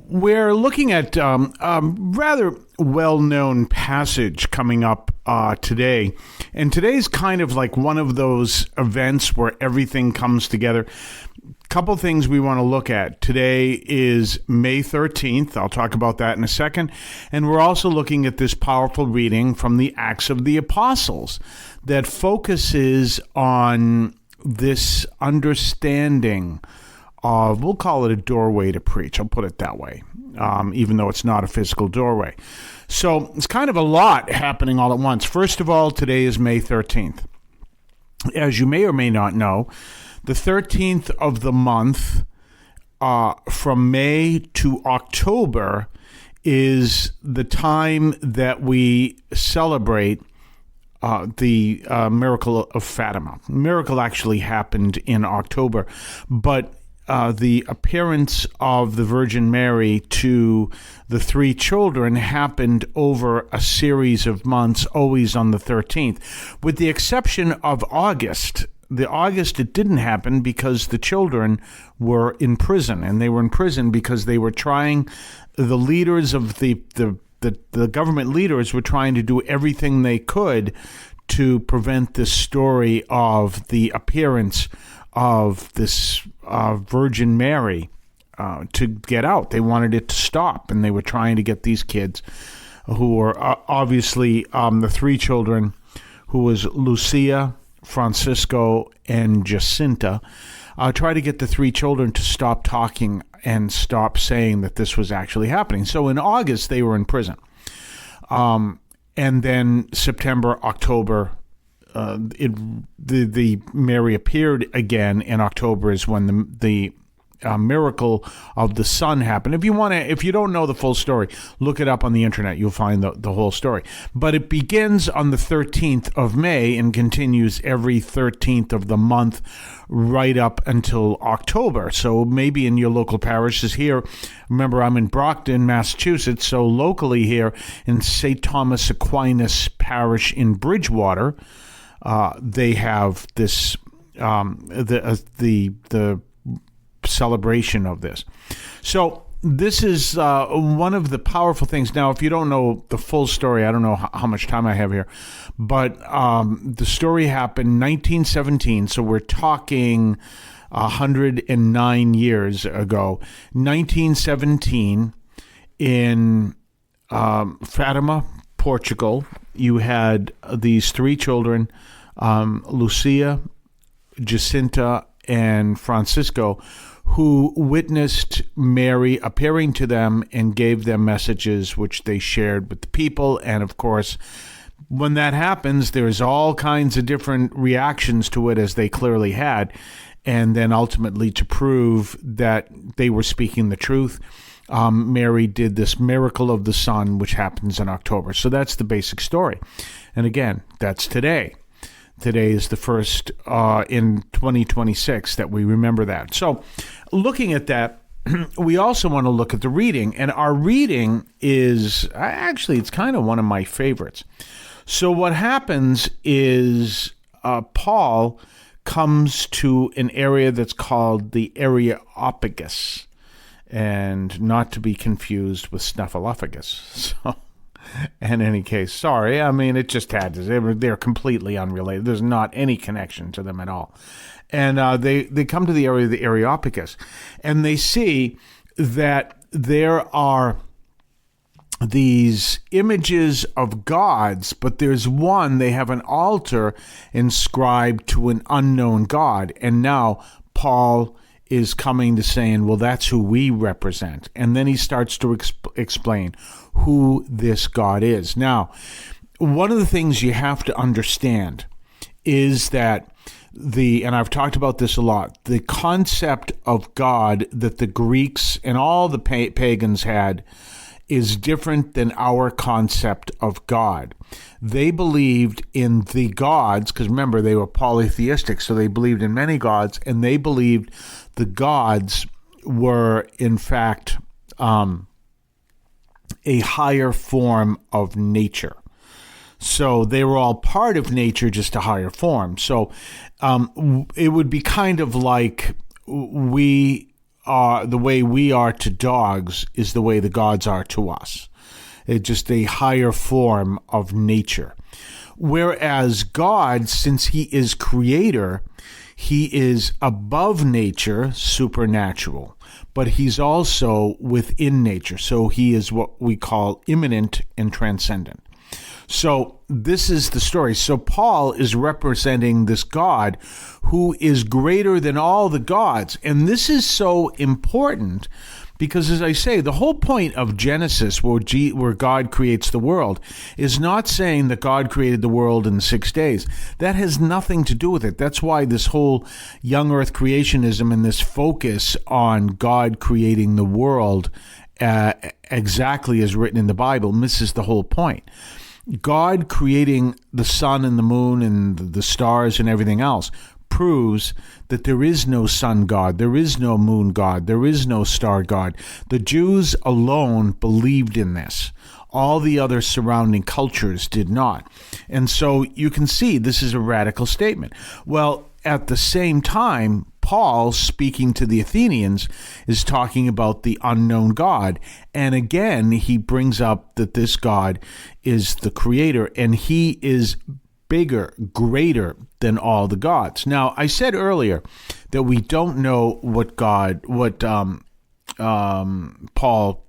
we're looking at a rather well-known passage coming up today. And today's kind of like one of those events where everything comes together. Couple things we want to look at. Today is May 13th. I'll talk about that in a second. And we're also looking at this powerful reading from the Acts of the Apostles that focuses on this understanding of, we'll call it a doorway to preach. I'll put it that way, even though it's not a physical doorway. So it's kind of a lot happening all at once. First of all, today is May 13th. As you may or may not know, the 13th of the month, from May to October, is the time that we celebrate the miracle of Fatima. The miracle actually happened in October, but the appearance of the Virgin Mary to the three children happened over a series of months, always on the 13th, with the exception of August. The August, it didn't happen because the children were in prison, and they were in prison because they were trying, the leaders of the government leaders were trying to do everything they could to prevent this story of the appearance of this Virgin Mary to get out. They wanted it to stop, and they were trying to get these kids who were obviously the three children, who was Lucia, Francisco, and Jacinta, try to get the three children to stop talking and stop saying that this was actually happening. So in August, they were in prison. And then September, October, the Mary appeared again in October is when the miracle of the sun happened. If you don't know the full story, look it up on the internet. You'll find the whole story. But it begins on the 13th of May and continues every 13th of the month right up until October. So maybe in your local parishes here, remember I'm in Brockton, Massachusetts, so locally here in St. Thomas Aquinas Parish in Bridgewater, they have this the celebration of this. So this is one of the powerful things. Now, if you don't know the full story, I don't know how much time I have here, but the story happened 1917, so we're talking 109 years ago. 1917 in Fatima, Portugal, you had these three children, Lucia, Jacinta, and Francisco, who witnessed Mary appearing to them and gave them messages which they shared with the people. And of course, when that happens, there's all kinds of different reactions to it, as they clearly had. And then ultimately, to prove that they were speaking the truth, Mary did this miracle of the sun, which happens in October. So that's the basic story. And again, that's today. Today is the first in 2026 that we remember that. So looking at that, we also want to look at the reading. And our reading is, actually, it's kind of one of my favorites. So what happens is Paul comes to an area that's called the Areopagus, and not to be confused with snuffleupagus. So, in any case, sorry. I mean, it just had to. They're completely unrelated. There's not any connection to them at all. And they come to the area of the Areopagus, and they see that there are these images of gods, but there's one, they have an altar inscribed to an unknown god. And now Paul is coming to saying, well, that's who we represent. And then he starts to explain who this God is. Now, one of the things you have to understand is that and I've talked about this a lot, the concept of God that the Greeks and all the pagans had is different than our concept of God. They believed in the gods, because remember, they were polytheistic, so they believed in many gods, and they believed the gods were, in fact, a higher form of nature. So they were all part of nature, just a higher form. So it would be kind of like we the way we are to dogs is the way the gods are to us. It's just a higher form of nature. Whereas God, since he is creator, he is above nature, supernatural, but he's also within nature. So he is what we call immanent and transcendent. So this is the story. So Paul is representing this God who is greater than all the gods. And this is so important because, as I say, the whole point of Genesis, where God creates the world, is not saying that God created the world in 6 days. That has nothing to do with it. That's why this whole young earth creationism and this focus on God creating the world exactly as written in the Bible misses the whole point. God creating the sun and the moon and the stars and everything else proves that there is no sun god, there is no moon god, there is no star god. The Jews alone believed in this. All the other surrounding cultures did not. And so you can see this is a radical statement. Well, at the same time, Paul, speaking to the Athenians, is talking about the unknown God. And again, he brings up that this God is the creator, and he is bigger, greater than all the gods. Now, I said earlier that we don't know what Paul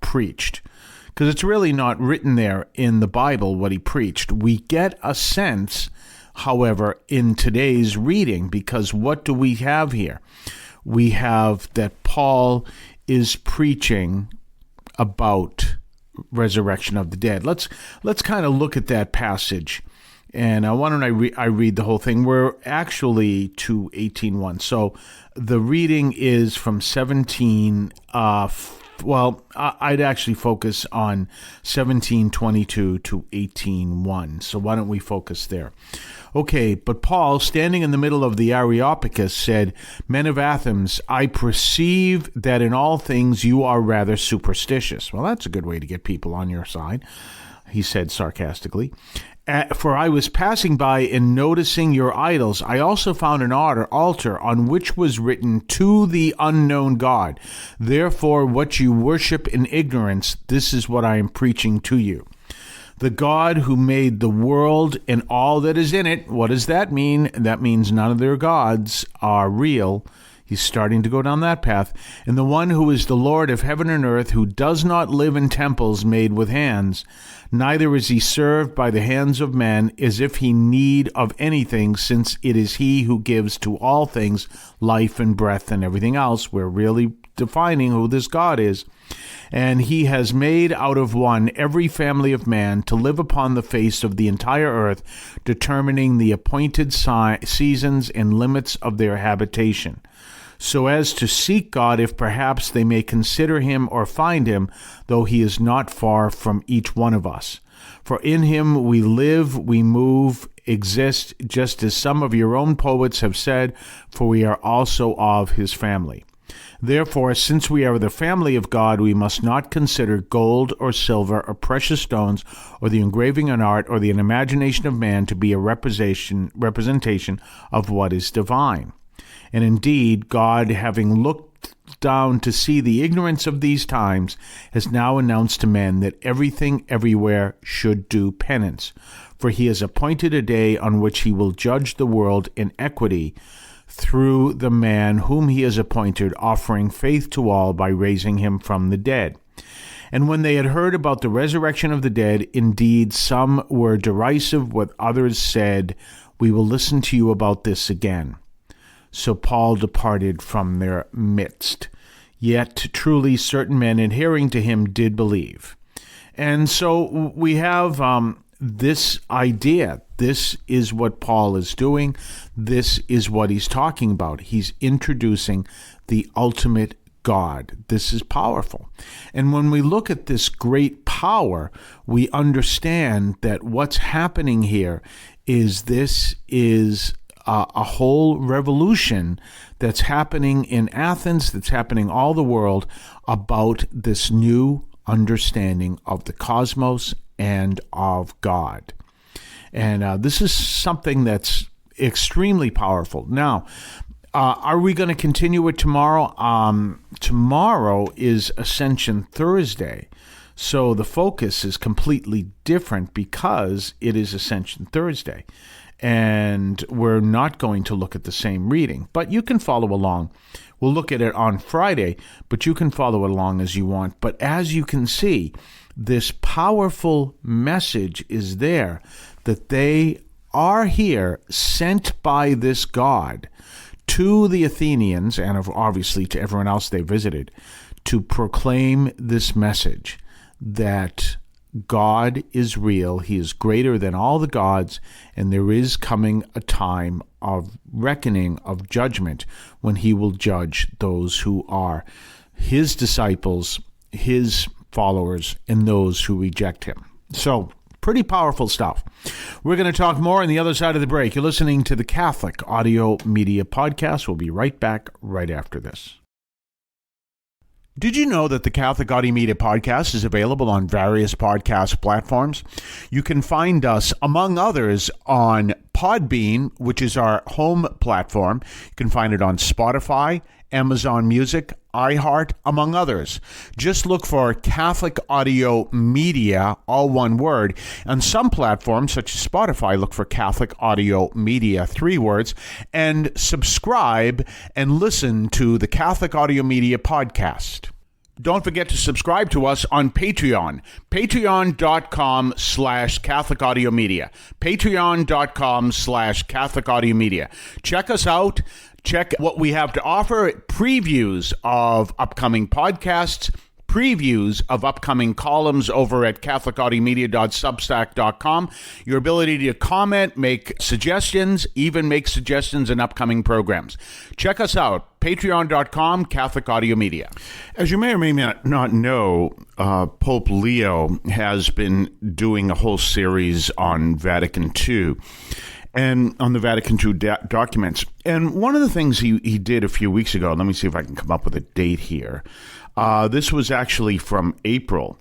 preached, because it's really not written there in the Bible what he preached. We get a sense, however, in today's reading, because what do we have here? We have that Paul is preaching about resurrection of the dead. Let's kind of look at that passage. And why don't I read the whole thing? We're actually to 18:1. So the reading is from 17. I'd actually focus on 17:22 to 18:1. So why don't we focus there? Okay, but Paul, standing in the middle of the Areopagus, said, "Men of Athens, I perceive that in all things you are rather superstitious." Well, that's a good way to get people on your side, he said sarcastically. "For I was passing by and noticing your idols. I also found an altar on which was written, 'To the unknown God.' Therefore, what you worship in ignorance, this is what I am preaching to you. The God who made the world and all that is in it." What does that mean? That means none of their gods are real. He's starting to go down that path. "And the one who is the Lord of heaven and earth, who does not live in temples made with hands, neither is he served by the hands of men as if he need of anything, since it is he who gives to all things life and breath," and everything else. We're really defining who this God is. "And he has made out of one every family of man to live upon the face of the entire earth, determining the appointed seasons and limits of their habitation, so as to seek God, if perhaps they may consider him or find him, though he is not far from each one of us. For in him we live, we move, exist, just as some of your own poets have said, for we are also of his family. Therefore, since we are the family of God, we must not consider gold or silver or precious stones or the engraving in art or the imagination of man to be a representation of what is divine. And indeed, God, having looked down to see the ignorance of these times, has now announced to men that everything everywhere should do penance. For he has appointed a day on which he will judge the world in equity through the man whom he has appointed, offering faith to all by raising him from the dead. And when they had heard about the resurrection of the dead, indeed some were derisive, but others said, 'We will listen to you about this again.' So Paul departed from their midst. Yet truly certain men adhering to him did believe." And so we have this idea. This is what Paul is doing. This is what he's talking about. He's introducing the ultimate God. This is powerful. And when we look at this great power, we understand that what's happening here is a whole revolution that's happening in Athens, that's happening all the world, about this new understanding of the cosmos and of God. And this is something that's extremely powerful. Now, Are we going to continue it tomorrow? Tomorrow is Ascension Thursday. So the focus is completely different because it is Ascension Thursday. And we're not going to look at the same reading. But you can follow along. We'll look at it on Friday, but you can follow it along as you want. But as you can see, this powerful message is there that they are here, sent by this God to the Athenians, and obviously to everyone else they visited, to proclaim this message that God is real, he is greater than all the gods, and there is coming a time of reckoning, of judgment, when he will judge those who are his disciples, his followers, and those who reject him. So, pretty powerful stuff. We're going to talk more on the other side of the break. You're listening to the Catholic Audio Media Podcast. We'll be right back right after this. Did you know that the Catholic Audio Media Podcast is available on various podcast platforms? You can find us, among others, on Podbean, which is our home platform. You can find it on Spotify, Amazon Music, iHeart, among others. Just look for Catholic Audio Media, all one word. On some platforms, such as Spotify, look for Catholic Audio Media, 3 words, and subscribe and listen to the Catholic Audio Media Podcast. Don't forget to subscribe to us on Patreon, patreon.com/Catholic Audio Media, patreon.com/Catholic Audio Media. Check us out. Check what we have to offer, previews of upcoming podcasts, previews of upcoming columns over at catholicaudiomedia.substack.com, your ability to comment, make suggestions, even make suggestions in upcoming programs. Check us out, patreon.com, Catholic Audio Media. As you may or may not know, Pope Leo has been doing a whole series on Vatican II. And on the Vatican II documents. And one of the things he did a few weeks ago, let me see if I can come up with a date here. This was actually from April.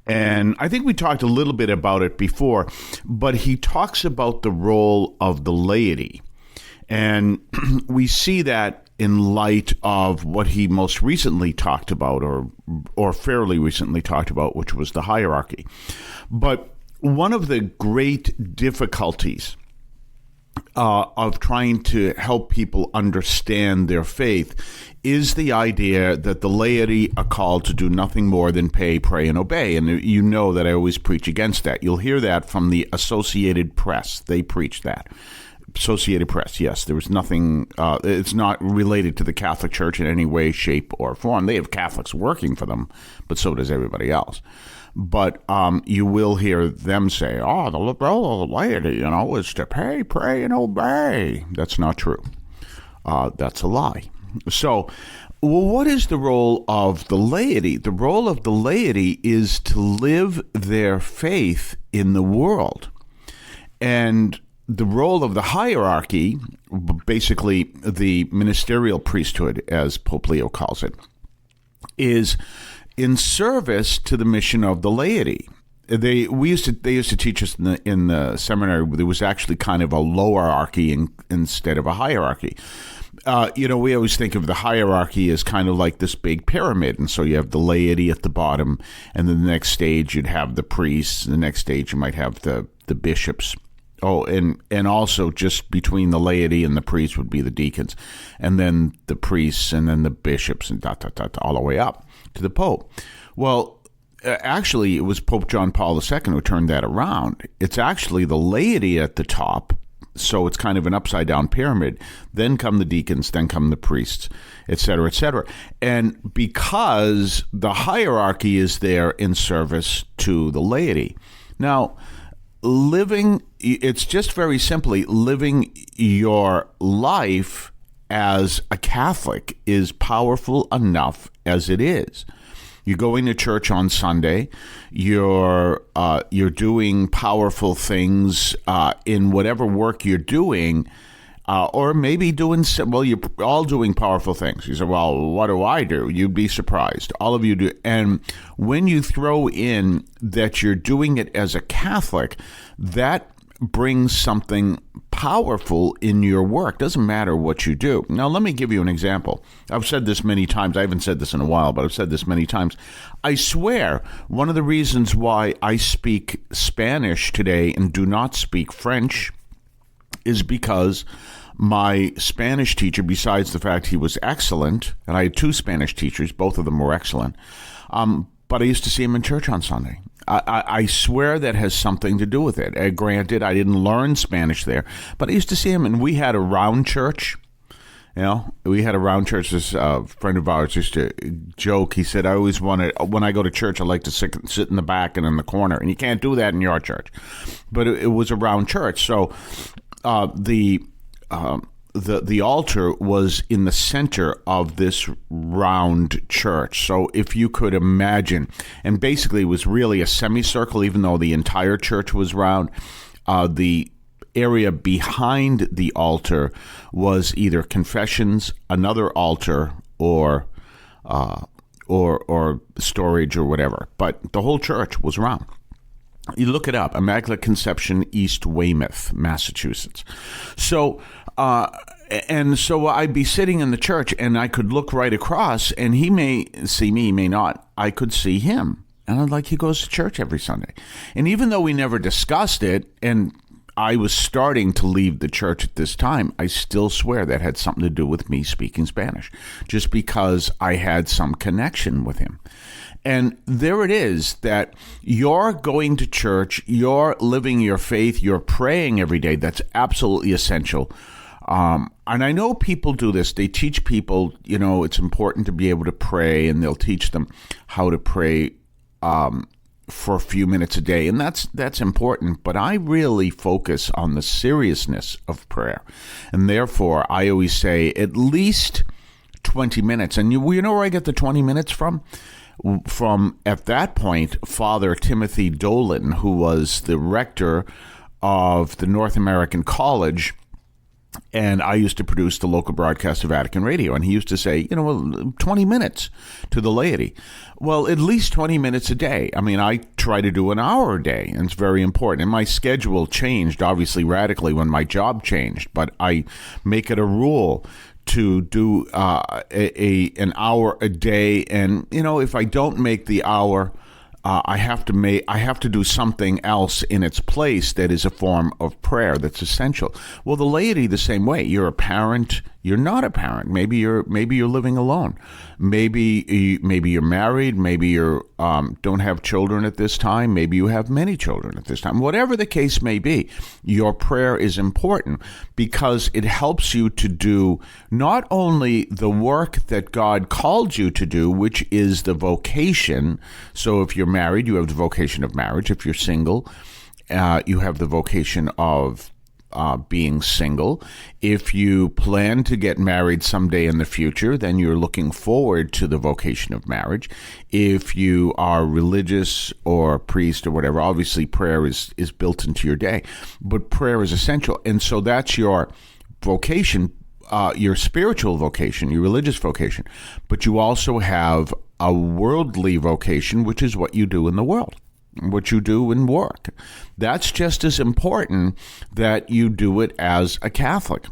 And I think we talked a little bit about it before, but he talks about the role of the laity. And we see that in light of what he most recently talked about, or fairly recently talked about, which was the hierarchy. But one of the great difficulties of trying to help people understand their faith is the idea that the laity are called to do nothing more than pay, pray, and obey. And you know that I always preach against that. You'll hear that from the Associated Press. They preach that. Associated Press, yes. There was nothing, it's not related to the Catholic Church in any way, shape, or form. They have Catholics working for them, but so does everybody else. But you will hear them say, oh, the role of the laity, is to pay, pray, and obey. That's not true. That's a lie. So, well, what is the role of the laity? The role of the laity is to live their faith in the world. And the role of the hierarchy, basically the ministerial priesthood, as Pope Leo calls it, is in service to the mission of the laity. They used to teach us in the seminary. There was actually kind of a lowerarchy instead of a hierarchy. We always think of the hierarchy as kind of like this big pyramid, and so you have the laity at the bottom, and then the next stage you'd have the priests. The next stage you might have the bishops. Oh, and also just between the laity and the priests would be the deacons, and then the priests, and then the bishops, and all the way up to the Pope. Well, actually, it was Pope John Paul II who turned that around. It's actually the laity at the top, so it's kind of an upside-down pyramid. Then come the deacons, then come the priests, et cetera, et cetera. And because the hierarchy is there in service to the laity. Now, it's just very simply living your life as a Catholic is powerful enough as it is. You're going to church on Sunday. You're doing powerful things in whatever work you're doing, or maybe you're all doing powerful things. You say, well, what do I do? You'd be surprised. All of you do. And when you throw in that you're doing it as a Catholic, that brings something powerful in your work. Doesn't matter what you do. Now, let me give you an example. I've said this many times. I haven't said this in a while, but I've said this many times. I swear, one of the reasons why I speak Spanish today and do not speak French is because my Spanish teacher, besides the fact he was excellent, and I had two Spanish teachers, both of them were excellent, but I used to see him in church on Sunday. I swear that has something to do with it. Granted, I didn't learn Spanish there, but I used to see him, and we had a round church. We had a round church. This friend of ours used to joke. He said, I always wanted, when I go to church, I like to sit in the back and in the corner. And you can't do that in your church. But it was a round church. So the altar was in the center of this round church. So if you could imagine, and basically it was really a semicircle, even though the entire church was round, the area behind the altar was either confessions, another altar, or storage or whatever. But the whole church was round. You look it up, Immaculate Conception, East Weymouth, Massachusetts. So, so I'd be sitting in the church, and I could look right across, and he may see me, he may not. I could see him. And I'm like, he goes to church every Sunday. And even though we never discussed it, and I was starting to leave the church at this time, I still swear that had something to do with me speaking Spanish, just because I had some connection with him. And there it is, that you're going to church, you're living your faith, you're praying every day. That's absolutely essential. And I know people do this. They teach people, it's important to be able to pray, and they'll teach them how to pray for a few minutes a day. And that's important. But I really focus on the seriousness of prayer. And therefore, I always say at least 20 minutes. And you know where I get the 20 minutes from? From, at that point, Father Timothy Dolan, who was the rector of the North American College, and I used to produce the local broadcast of Vatican Radio, and he used to say, 20 minutes to the laity. Well, at least 20 minutes a day. I mean, I try to do an hour a day, and it's very important. And my schedule changed, obviously, radically when my job changed, but I make it a rule to do an hour a day. And, if I don't make the hour, I have to do something else in its place that is a form of prayer that's essential. Well, the laity the same way. You're a parent. You're not a parent. Maybe you're living alone. Maybe you're married. Maybe you don't have children at this time. Maybe you have many children at this time. Whatever the case may be, your prayer is important because it helps you to do not only the work that God called you to do, which is the vocation. So if you're married, you have the vocation of marriage. If you're single, you have the vocation of being single. If you plan to get married someday in the future, then you're looking forward to the vocation of marriage. If you are religious or priest or whatever, obviously prayer is built into your day, but prayer is essential. And so that's your vocation, your spiritual vocation, your religious vocation. But you also have a worldly vocation, which is what you do in the world, what you do in work. That's just as important that you do it as a Catholic.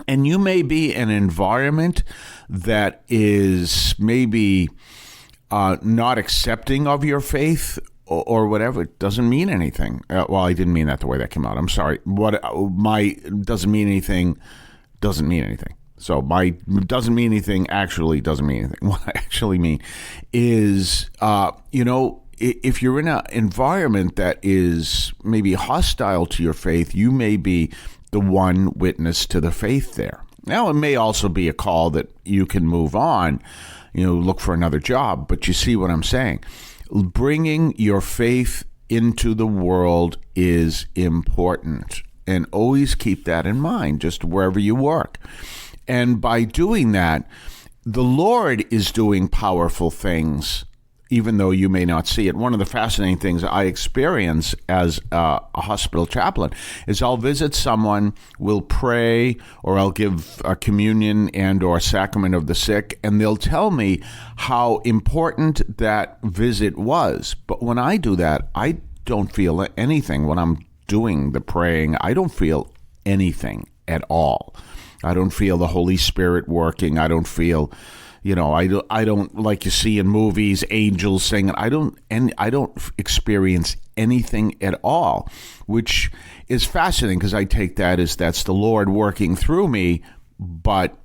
And you may be in an environment that is maybe not accepting of your faith or whatever. It doesn't mean anything. Well, I didn't mean that the way that came out. I'm sorry. Doesn't mean anything. So my doesn't mean anything actually doesn't mean anything. What I actually mean is, if you're in an environment that is maybe hostile to your faith, you may be the one witness to the faith there. Now, it may also be a call that you can move on, look for another job. But you see what I'm saying? Bringing your faith into the world is important. And always keep that in mind, just wherever you work. And by doing that, the Lord is doing powerful things, even though you may not see it. One of the fascinating things I experience as a hospital chaplain is I'll visit someone, we'll pray, or I'll give a communion and or sacrament of the sick, and they'll tell me how important that visit was. But when I do that, I don't feel anything when I'm doing the praying, I don't feel anything at all. I don't feel the Holy Spirit working. I don't feel, I don't like you see in movies, angels singing. I don't experience anything at all, which is fascinating because I take that as that's the Lord working through me, but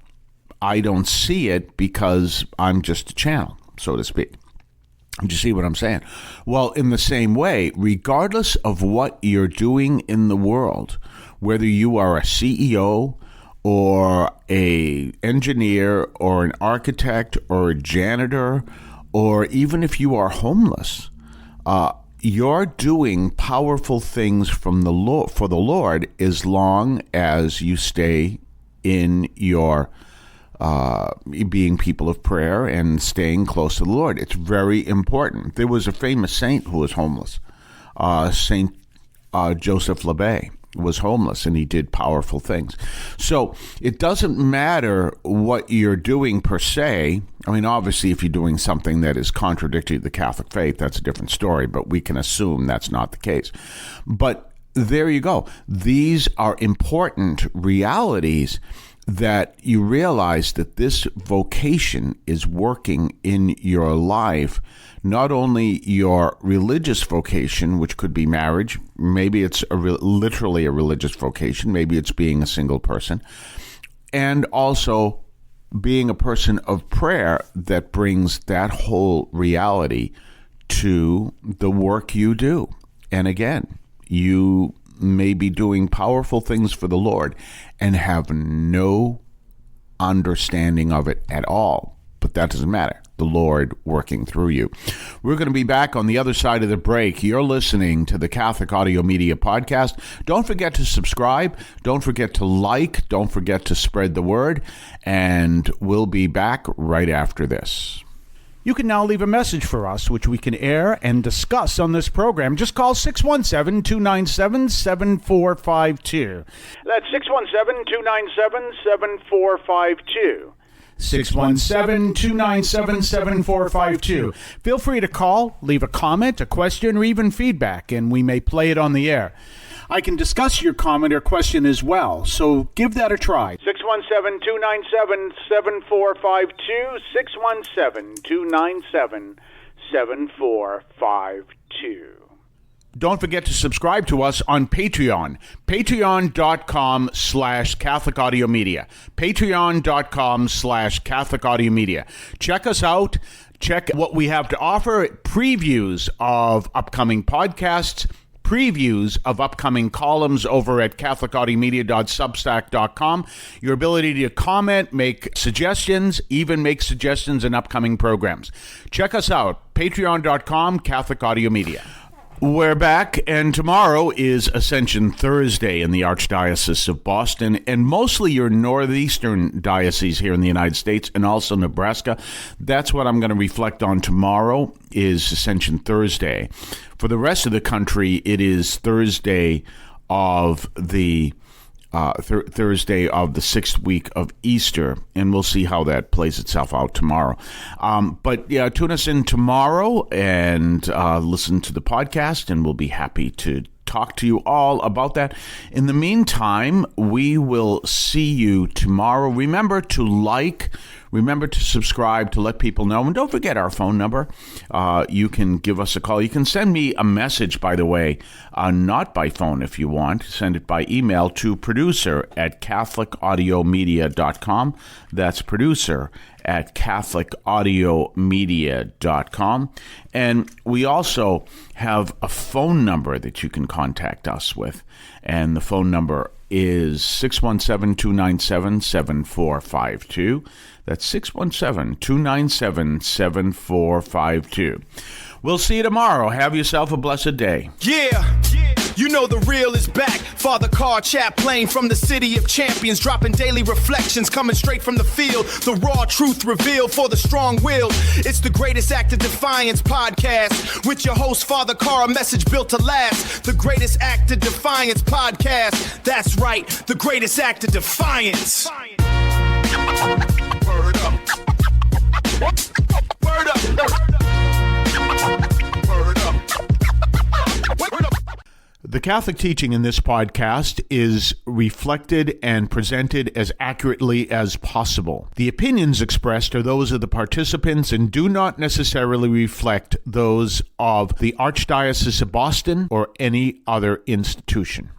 I don't see it because I'm just a channel, so to speak. Do you see what I'm saying? Well, in the same way, regardless of what you're doing in the world, whether you are a CEO or a engineer or an architect or a janitor, or even if you are homeless, you're doing powerful things from the Lord, for the Lord, as long as you stay in your being people of prayer and staying close to the Lord. It's very important. There was a famous saint who was homeless. Saint Joseph Labay was homeless, and he did powerful things. So it doesn't matter what you're doing per se. I mean, obviously, if you're doing something that is contradictory to the Catholic faith, that's a different story, but we can assume that's not the case. But there you go. These are important realities that you realize that this vocation is working in your life, not only your religious vocation, which could be marriage, maybe it's literally a religious vocation, maybe it's being a single person, and also being a person of prayer that brings that whole reality to the work you do. And again, you may be doing powerful things for the Lord and have no understanding of it at all. But that doesn't matter. The Lord working through you. We're going to be back on the other side of the break. You're listening to the Catholic Audio Media Podcast. Don't forget to subscribe. Don't forget to like. Don't forget to spread the word. And we'll be back right after this. You can now leave a message for us, which we can air and discuss on this program. Just call 617-297-7452. That's 617-297-7452. 617-297-7452. Feel free to call, leave a comment, a question, or even feedback, and we may play it on the air. I can discuss your comment or question as well, so give that a try. 617-297-7452, 617-297-7452. Don't forget to subscribe to us on Patreon. Patreon.com/Catholic Audio Media. Patreon.com/Catholic Audio Media. Check us out. Check what we have to offer. Previews of upcoming podcasts. Previews of upcoming columns over at CatholicAudiomedia.substack.com. Your ability to comment, make suggestions, even make suggestions in upcoming programs. Check us out. Patreon.com, Catholic Audio Media. We're back, and tomorrow is Ascension Thursday in the Archdiocese of Boston, and mostly your northeastern diocese here in the United States, and also Nebraska. That's what I'm going to reflect on tomorrow, is Ascension Thursday. For the rest of the country, it is Thursday of the Thursday of the 6th week of Easter, and we'll see how that plays itself out tomorrow. But yeah, tune us in tomorrow and listen to the podcast, and we'll be happy to talk to you all about that. In the meantime, we will see you tomorrow. Remember to like, remember to subscribe, to let people know. And don't forget our phone number. You can give us a call. You can send me a message, by the way, not by phone if you want. Send it by email to producer@CatholicAudiomedia.com. That's producer@CatholicAudiomedia.com. And we also have a phone number that you can contact us with. And the phone number is 617-297-7452. That's 617-297-7452. We'll see you tomorrow. Have yourself a blessed day. Yeah. You know the real is back. Father Carr Chaplain from the City of Champions, dropping daily reflections coming straight from the field. The raw truth revealed for the strong-willed. It's the Greatest Act of Defiance podcast with your host, Father Carr, a message built to last. The Greatest Act of Defiance podcast. That's right, the Greatest Act of Defiance. Word up. Word up. Word up. Word up. The Catholic teaching in this podcast is reflected and presented as accurately as possible. The opinions expressed are those of the participants and do not necessarily reflect those of the Archdiocese of Boston or any other institution.